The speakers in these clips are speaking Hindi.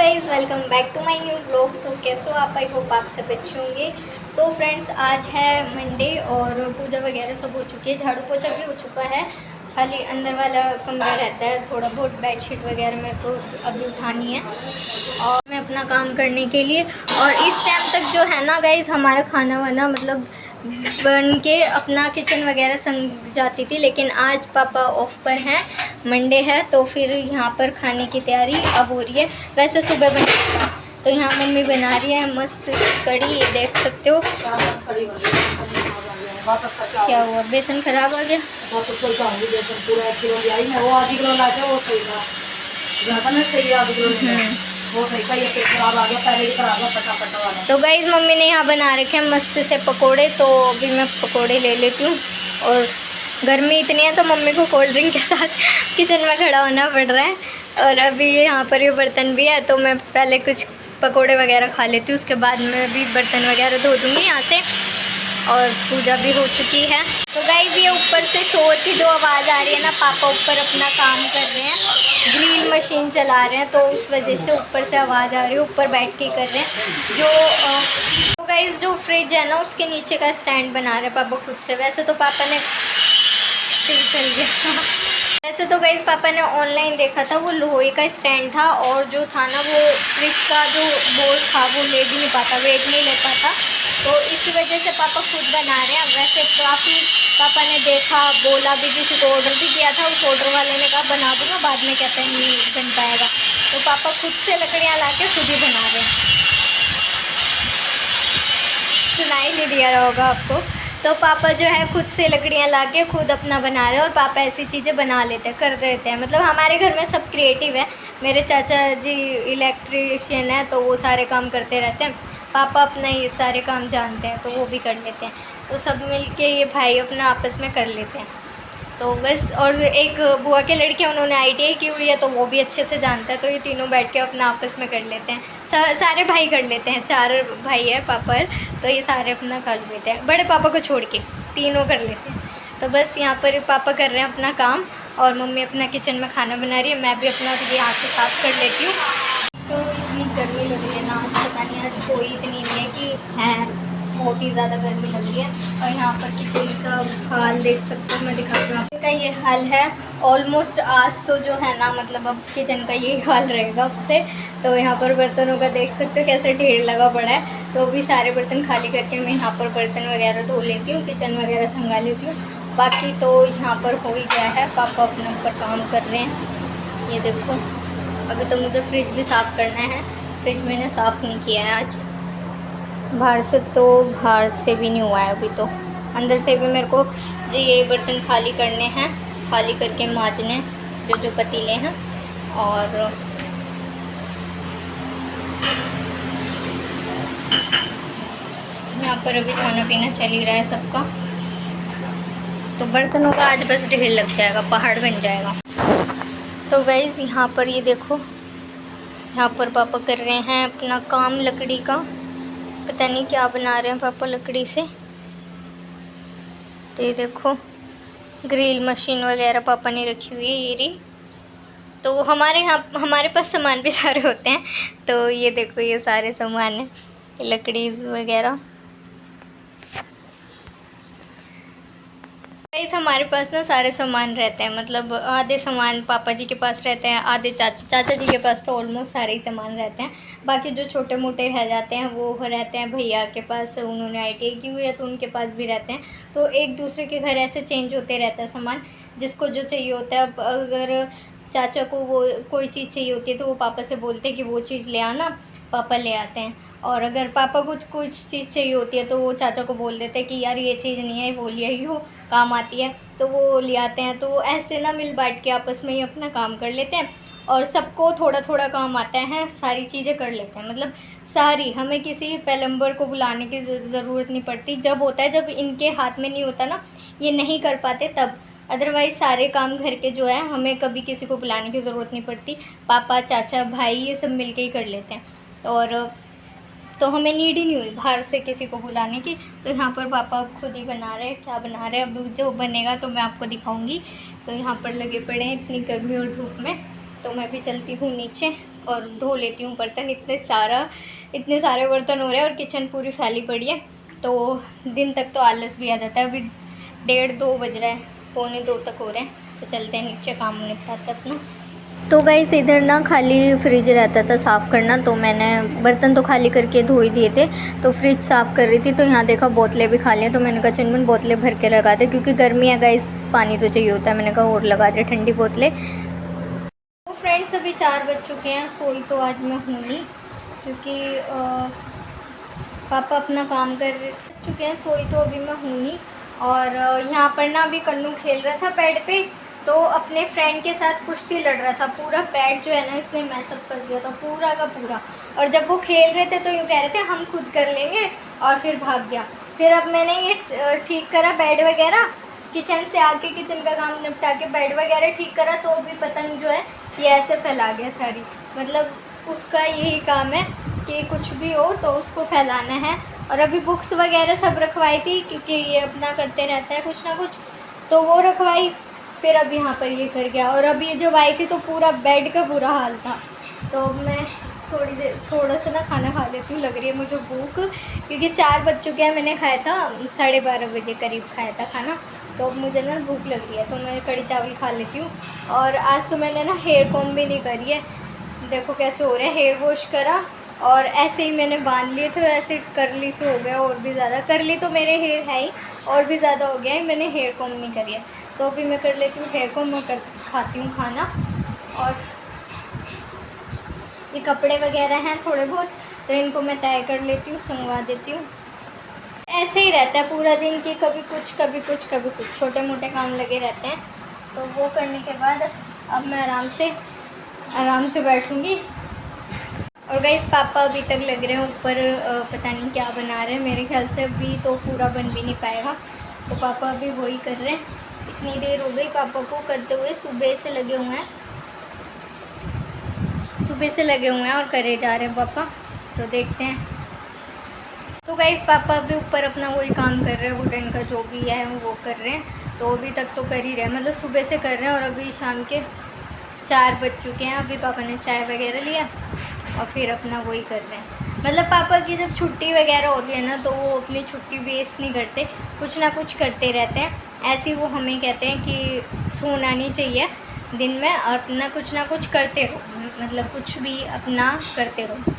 Guys, welcome back to my new blog. So कैसे हो आप? आई होप आप सब अच्छे होंगे। सो फ्रेंड्स, आज है मंडे और पूजा वगैरह सब हो चुकी है, झाड़ू पोछा भी हो चुका है। खाली अंदर वाला कमरा रहता है, थोड़ा बहुत बेडशीट वगैरह मेरे को अभी उठानी है और मैं अपना काम करने के लिए। और इस टाइम तक जो है ना गाइज़, हमारा खाना वाना मतलब बन के अपना किचन वगैरह संग जाती थी, लेकिन आज पापा ऑफ पर हैं, मंडे है, तो फिर यहाँ पर खाने की तैयारी अब हो रही है। वैसे सुबह बनी था, तो यहाँ मम्मी बना रही है मस्त कड़ी, ये देख सकते हो। क्या हुआ, बेसन खराब आ गया? तो गाइज मम्मी ने यहाँ बना रखे हैं मस्त से पकोड़े, तो अभी मैं पकोड़े ले लेती हूँ। और गर्मी इतनी है तो मम्मी को कोल्ड ड्रिंक के साथ किचन में खड़ा होना पड़ रहा है। और अभी यहाँ पर ये बर्तन भी है, तो मैं पहले कुछ पकोड़े वगैरह खा लेती हूँ, उसके बाद मैं भी बर्तन वगैरह धो दूँगी यहाँ से। और पूजा भी हो चुकी है। तो गाइस, ये ऊपर से शोर की जो आवाज़ आ रही है ना, पापा ऊपर अपना काम कर रहे हैं, ग्रिल मशीन चला रहे हैं, तो उस वजह से ऊपर से आवाज़ आ रही है। ऊपर बैठ के कर रहे हैं। तो गाइस, जो फ्रिज है ना, उसके नीचे का स्टैंड बना रहे हैं पापा खुद से। वैसे तो पापा ने फिर चल गया वैसे तो गाइस पापा ने ऑनलाइन देखा था, वो लोहे का स्टैंड था, और जो था ना वो फ्रिज का जो बोर्ड था वो ले भी नहीं पाता, वेट नहीं ले पाता, तो इस वजह से पापा खुद बना रहे हैं। वैसे काफ़ी पापा ने देखा, बोला भी, किसी को ऑर्डर भी किया था, उस ऑर्डर वाले ने कहा बना दूँगा, बाद में कहते हैं नहीं बन पाएगा, तो पापा खुद से लकड़ियाँ ला के खुद ही बना रहे हैं। सुनाई नहीं दिया रहा होगा आपको। तो पापा जो है खुद से लकड़ियाँ ला के खुद अपना बना रहे हैं, और पापा ऐसी चीज़ें बना लेते हैं, कर देते हैं। मतलब हमारे घर में सब क्रिएटिव है। मेरे चाचा जी इलेक्ट्रीशियन है, तो वो सारे काम करते रहते हैं। पापा अपना ये सारे काम जानते हैं, तो वो भी कर लेते हैं। तो सब मिल के ये भाई अपना आपस में कर लेते हैं। तो बस, और एक बुआ के लड़के, उन्होंने ITI की हुई है, तो वो भी अच्छे से जानता है, तो ये तीनों बैठ के अपना आपस में कर लेते हैं। सारे भाई कर लेते हैं, 4 भाई है पापा, तो ये सारे अपना कर लेते हैं, बड़े पापा को छोड़ के तीनों कर लेते हैं। तो बस यहाँ पर पापा कर रहे हैं अपना काम, और मम्मी अपना किचन में खाना बना रही है। मैं भी अपना यहाँ से साफ़ कर लेती हूँ। तो इतनी गर्मी लग रही है ना, पता नहीं आज कोई इतनी नहीं है कि है, बहुत ही ज़्यादा गर्मी लग रही है। और यहाँ पर किचन का हाल देख सकते हो, मैं दिखाती हूँ का ये हाल है। ऑलमोस्ट आज तो जो है ना, मतलब अब किचन का यही हाल रहेगा अब से। तो यहाँ पर बर्तनों का देख सकते हो कैसे ढेर लगा पड़ा है, तो भी सारे बर्तन खाली करके मैं यहाँ पर बर्तन वगैरह धो लेती हूँ, किचन वगैरह संगा लेती हूँ। बाकी तो यहाँ पर हो ही गया है, पापा अपने ऊपर काम कर रहे हैं। ये देखो, अभी तो मुझे फ्रिज भी साफ़ करना है, फ्रिज मैंने साफ़ नहीं किया है आज। बाहर से भी नहीं हुआ है अभी, तो अंदर से भी मेरे को ये बर्तन खाली करने हैं, खाली करके मांजने जो पतीले हैं। और यहाँ पर अभी खाना पीना चल ही रहा है सबका, तो बर्तनों का आज बस ढेर लग जाएगा, पहाड़ बन जाएगा। तो गाइज़, यहाँ पर ये देखो, यहाँ पर पापा कर रहे हैं अपना काम लकड़ी का। पता नहीं क्या बना रहे हैं पापा लकड़ी से। तो ये देखो, ग्रिल मशीन वगैरह पापा ने रखी हुई है ये रही। तो हमारे पास सामान भी सारे होते हैं, तो ये देखो ये सारे सामान हैं, लकड़ी वगैरह। हमारे पास ना सारे सामान रहते हैं, मतलब आधे सामान पापा जी के पास रहते हैं, आधे चाचा जी के पास तो ऑलमोस्ट सारे ही सामान रहते हैं। बाकी जो छोटे मोटे रह जाते हैं वो रहते हैं भैया के पास, उन्होंने ITI की हुई है, तो उनके पास भी रहते हैं। तो एक दूसरे के घर ऐसे चेंज होते रहता है सामान, जिसको जो चाहिए होता है। अब अगर चाचा को वो कोई चीज़ चाहिए होती है, तो वो पापा से बोलते हैं कि वो चीज़ ले आना, पापा ले आते हैं। और अगर पापा कुछ चीज़ चाहिए होती है, तो वो चाचा को बोल देते हैं कि यार ये चीज़ नहीं है, वो ले आई हो, काम आती है, तो वो ले आते हैं। तो ऐसे ना मिल बांट के आपस में ही अपना काम कर लेते हैं, और सबको थोड़ा थोड़ा काम आता है, सारी चीज़ें कर लेते हैं। मतलब सारी, हमें किसी प्लम्बर को बुलाने की ज़रूरत नहीं पड़ती। जब होता है, जब इनके हाथ में नहीं होता ना, ये नहीं कर पाते तब, अदरवाइज़ सारे काम घर के जो है हमें कभी किसी को बुलाने की ज़रूरत नहीं पड़ती। पापा, चाचा, भाई ये सब मिल के ही कर लेते हैं, और तो हमें नीड ही नहीं हुई बाहर से किसी को बुलाने की। तो यहाँ पर पापा खुद ही बना रहे हैं, क्या बना रहे हैं अब जो बनेगा तो मैं आपको दिखाऊंगी। तो यहाँ पर लगे पड़े हैं इतनी गर्मी और धूप में, तो मैं भी चलती हूँ नीचे, और धो लेती हूँ बर्तन। इतने सारे बर्तन हो रहे हैं और किचन पूरी फैली पड़ी है, तो दिन तक तो आलस भी आ जाता है। अभी 1:30-2 बज रहा है, 1:45 तक हो रहे हैं, तो चलते हैं नीचे, काम निपटाते हैं अपना। तो गाइस इधर ना खाली फ्रिज रहता था साफ़ करना, तो मैंने बर्तन तो खाली करके धो ही दिए थे, तो फ्रिज साफ़ कर रही थी, तो यहाँ देखा बोतलें भी खाली हैं, तो मैंने कहा चुनमुन बोतलें भर के लगा दे, क्योंकि गर्मी है गाइस, पानी तो चाहिए होता है। मैंने कहा और लगा दे ठंडी बोतलें। तो फ्रेंड्स अभी 4 बज चुके हैं, सोई तो आज मैं हूँ नहीं, क्योंकि पापा अपना काम कर चुके हैं, सोई तो अभी मैं हूँ नहीं। और यहाँ पर ना अभी कन्नू खेल रहा था बेड पे, तो अपने फ्रेंड के साथ कुश्ती लड़ रहा था। पूरा बेड जो है ना इसने मैसअप कर दिया था पूरा का पूरा। और जब वो खेल रहे थे तो यूँ कह रहे थे हम खुद कर लेंगे, और फिर भाग गया। फिर अब मैंने ये ठीक करा बेड वगैरह, किचन से आके किचन का काम निपटा के बेड वगैरह ठीक करा, तो अभी पतंग जो है ये ऐसे फैला गया सारी। मतलब उसका यही काम है कि कुछ भी हो तो उसको फैलाना है। और अभी बुक्स वगैरह सब रखवाई थी, क्योंकि ये अपना करते रहता है कुछ ना कुछ, तो वो रखवाई। फिर अब यहाँ पर ये कर गया। और अभी जब आई थी तो पूरा बेड का बुरा हाल था। तो मैं थोड़ा सा ना खाना खा लेती हूँ, लग रही है मुझे भूख, क्योंकि 4 बज चुके हैं। मैंने खाया था 12:30 बजे करीब खाया था खाना, तो अब मुझे ना भूख लग रही है, तो मैं कड़ी चावल खा लेती हूँ। और आज तो मैंने ना हेयर कॉम्ब भी नहीं करी है, देखो कैसे हो रहा है। हेयर वॉश करा और ऐसे ही मैंने बांध लिए थे, ऐसे करली से हो गया, और भी ज़्यादा करली तो मेरे हेयर है ही, और भी ज़्यादा हो गया है। मैंने हेयर कॉम्ब नहीं करी है, तो अभी मैं कर लेती हूँ हेयर कॉम्ब, मैं खाती हूँ खाना। और ये कपड़े वगैरह हैं थोड़े बहुत, तो इनको मैं तय कर लेती हूँ, संगवा देती हूँ। ऐसे ही रहता है पूरा दिन कि कभी कुछ कभी कुछ कभी कुछ, छोटे मोटे काम लगे रहते हैं। तो वो करने के बाद अब मैं आराम से बैठूँगी। और गाइस पापा अभी तक लग रहे हैं ऊपर, पता नहीं क्या बना रहे हैं, मेरे ख्याल से अभी तो पूरा बन भी नहीं पाएगा, तो पापा अभी वही कर रहे हैं। इतनी देर हो गई पापा को करते हुए, सुबह से लगे हुए हैं और करे जा रहे हैं पापा, तो देखते हैं। तो गाइस पापा अभी ऊपर अपना वही काम कर रहे हैं, वुडन का जो भी है वो कर रहे हैं, तो अभी तक तो कर ही रहे हैं, मतलब सुबह से कर रहे हैं। और अभी शाम के 4 बज चुके हैं, अभी पापा ने चाय वगैरह लिया और फिर अपना वही कर रहे हैं। मतलब पापा की जब छुट्टी वगैरह होती है ना, तो वो अपनी छुट्टी वेस्ट नहीं करते, कुछ ना कुछ करते रहते हैं। ऐसे ही वो हमें कहते हैं कि सोना नहीं चाहिए दिन में, और अपना कुछ ना कुछ करते रहो, मतलब कुछ भी अपना करते रहो।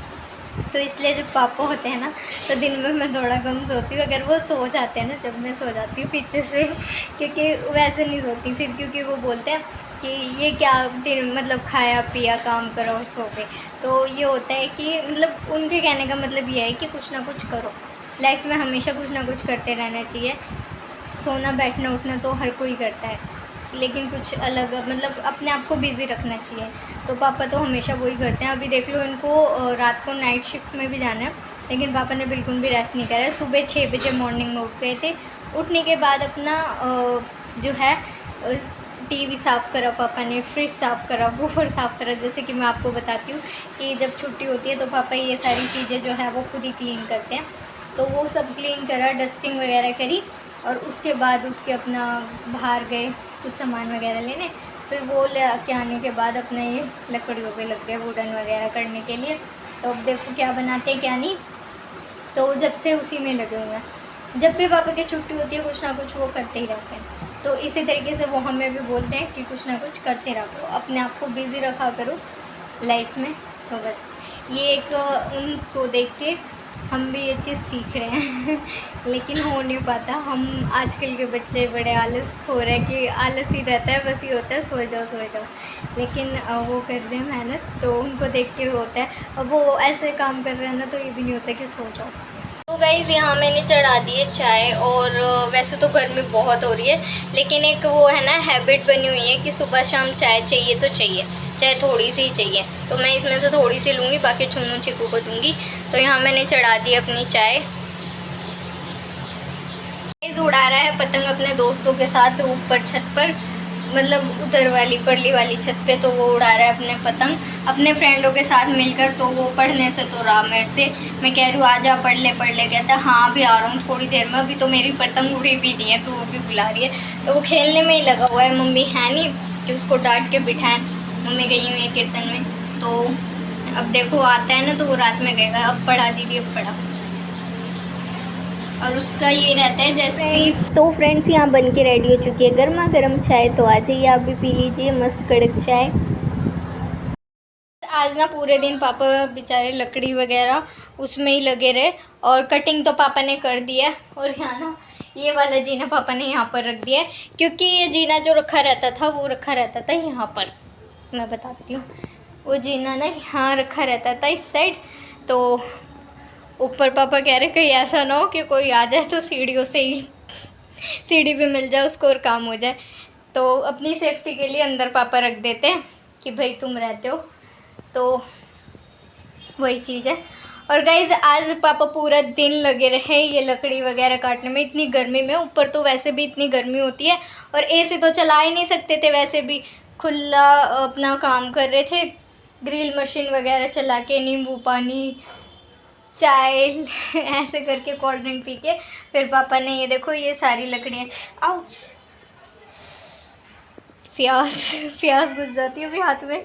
तो इसलिए जब पापा होते हैं ना, तो दिन में मैं थोड़ा कम सोती हूँ। अगर वो सो जाते हैं ना, जब मैं सो जाती हूँ पीछे से, क्योंकि वैसे नहीं सोती फिर, क्योंकि वो बोलते हैं कि ये क्या दिन, मतलब खाया पिया काम करो और सो गए। तो ये होता है कि मतलब उनके कहने का मतलब ये है कि कुछ ना कुछ करो लाइफ में, हमेशा कुछ ना कुछ करते रहना चाहिए। सोना बैठना उठना तो हर कोई करता है, लेकिन कुछ अलग, मतलब अपने आप को बिज़ी रखना चाहिए। तो पापा तो हमेशा वही करते हैं। अभी देख लो इनको रात को नाइट शिफ्ट में भी जाना है, लेकिन पापा ने बिल्कुल भी रेस्ट नहीं करा है। सुबह 6 बजे मॉर्निंग में उठ गए थे, उठने के बाद अपना जो है टीवी साफ़ करा पापा ने, फ्रिज साफ़ करा, वूफर साफ़ करा। जैसे कि मैं आपको बताती हूँ कि जब छुट्टी होती है तो पापा ये सारी चीज़ें जो है वो खुद ही क्लीन करते हैं, तो वो सब क्लीन करा, डस्टिंग वगैरह करी। और उसके बाद उठ के अपना बाहर गए कुछ सामान वगैरह लेने, फिर वो ले के आने के बाद अपने ये लकड़ियों पे लग गए वुडन वगैरह करने के लिए। तो अब देखो क्या बनाते हैं क्या नहीं, तो जब से उसी में लगे हुए हैं। जब भी पापा की छुट्टी होती है कुछ ना कुछ वो करते ही रहते हैं, तो इसी तरीके से वो हमें भी बोलते हैं कि कुछ ना कुछ करते रहो, अपने आप को बिज़ी रखा करो लाइफ में। तो बस ये एक उनको देख के हम भी ये चीज़ सीख रहे हैं लेकिन हो नहीं पाता। हम आजकल के बच्चे बड़े आलस हो रहे हैं कि आलस ही रहता है, बस ये होता है सो जाओ, लेकिन वो कर रहे हैं मेहनत, तो उनको देख के होता है। अब वो ऐसे काम कर रहे हैं ना, तो ये भी नहीं होता कि सो जाओ। तो गाइज़ यहाँ मैंने चढ़ा दी है चाय, और वैसे तो गर्मी बहुत हो रही है, लेकिन एक वो है ना हैबिट बनी हुई है कि सुबह शाम चाय चाहिए तो चाहिए, चाहे थोड़ी सी ही चाहिए। तो मैं इसमें से थोड़ी सी लूँगी, बाकी चुन्नू चिकू को दूँगी। तो यहाँ मैंने चढ़ा दी अपनी चाय। गाइज़ उड़ा रहा है पतंग अपने दोस्तों के साथ ऊपर छत पर, मतलब उधर वाली परली वाली छत पे, तो वो उड़ा रहा है अपने पतंग अपने फ्रेंडों के साथ मिलकर। तो वो पढ़ने से तो रहा मेरे से, मैं कह रही हूँ आजा पढ़ ले कहता है हाँ अभी आ रहा हूँ थोड़ी देर में, अभी तो मेरी पतंग उड़ी भी नहीं है, तो वो भी बुला रही है। तो वो खेलने में ही लगा हुआ है, मम्मी है नहीं कि उसको डांट के बिठाएं, मम्मी गई हुई है कीर्तन में। तो अब देखो आता है ना तो वो रात में कहेगा अब पढ़ा दीदी अब पढ़ा, और उसका ये रहता है जैसे। तो फ्रेंड्स यहाँ बन के रेडी हो चुकी है गर्मा गर्म चाय, तो आ जाइए आप भी पी लीजिए मस्त कड़क चाय। आज ना पूरे दिन पापा बेचारे लकड़ी वगैरह उसमें ही लगे रहे, और कटिंग तो पापा ने कर दिया है। और यहाँ ना ये वाला जीना पापा ने यहाँ पर रख दिया है, क्योंकि ये जीना जो रखा रहता था वो रखा रहता था यहाँ पर, मैं बताती हूँ। वो जीना ना यहाँ रखा रहता था इस साइड, तो ऊपर पापा कह रहे कहीं ऐसा ना हो कि कोई आ जाए तो सीढ़ियों से ही सीढ़ी पे मिल जाए उसको और काम हो जाए। तो अपनी सेफ्टी के लिए अंदर पापा रख देते हैं कि भाई तुम रहते हो, तो वही चीज़ है। और गाइज़ आज पापा पूरा दिन लगे रहे ये लकड़ी वगैरह काटने में, इतनी गर्मी में। ऊपर तो वैसे भी इतनी गर्मी होती है, और एसी तो चला ही नहीं सकते थे, वैसे भी खुला अपना काम कर रहे थे, ग्रिल मशीन वगैरह चला के नींबू पानी चाय ऐसे करके कोल्ड ड्रिंक पी के फिर पापा ने ये देखो ये सारी लकड़ियाँ, आउच, प्यास घुस जाती है अभी हाथ में।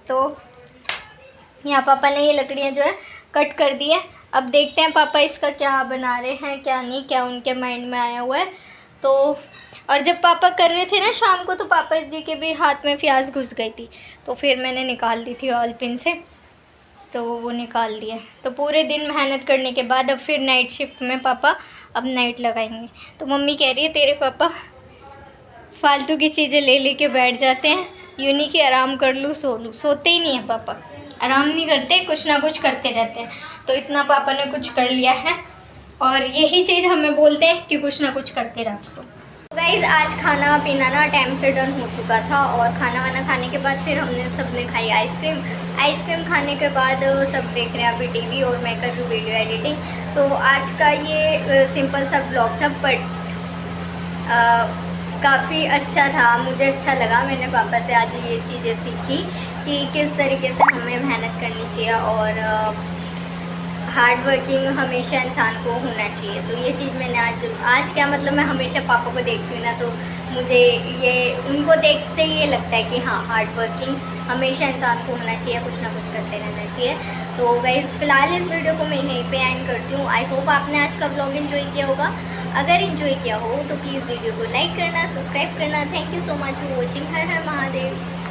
तो यहाँ पापा ने ये लकड़ियाँ जो है कट कर दी है। अब देखते हैं पापा इसका क्या बना रहे हैं क्या नहीं, क्या उनके माइंड में आया हुआ है। तो और जब पापा कर रहे थे ना शाम को, तो पापा जी के भी हाथ में प्यास घुस गई थी, तो फिर मैंने निकाल दी थी ऑयल पिन से, तो वो निकाल दिया। तो पूरे दिन मेहनत करने के बाद अब फिर नाइट शिफ्ट में पापा अब नाइट लगाएंगे। तो मम्मी कह रही है तेरे पापा फालतू की चीज़ें ले लेके बैठ जाते हैं, यूँ नहीं कि आराम कर लूँ सो लूँ, सोते ही नहीं है पापा, आराम नहीं करते, कुछ ना कुछ करते रहते हैं। तो इतना पापा ने कुछ कर लिया है, और यही चीज़ हमें बोलते हैं कि कुछ ना कुछ करते रहो। तो गाइज़ आज खाना पीना ना टाइम से डन हो चुका था, और खाना वाना खाने के बाद फिर हमने सबने खाई आइसक्रीम खाने के बाद सब देख रहे हैं अभी टीवी, और मैं कर रही हूँ वीडियो एडिटिंग। तो आज का ये सिंपल सा ब्लॉग था, बट काफ़ी अच्छा था, मुझे अच्छा लगा। मैंने पापा से आज ये चीज़ें सीखी कि किस तरीके से हमें मेहनत करनी चाहिए, और हार्ड वर्किंग हमेशा इंसान को होना चाहिए। तो ये चीज़ मैंने आज क्या मतलब, मैं हमेशा पापा को देखती हूँ ना, तो मुझे ये उनको देखते ही ये लगता है कि हाँ हार्ड वर्किंग हमेशा इंसान को होना चाहिए, कुछ ना कुछ करते रहना चाहिए। तो गाइस फिलहाल इस वीडियो को मैं यहीं पे एंड करती हूँ। आई होप आपने आज का ब्लॉग एंजॉय किया होगा। अगर एंजॉय किया हो तो प्लीज़ वीडियो को लाइक करना, सब्सक्राइब करना। Thank you so much for watching. Her her Mahadev.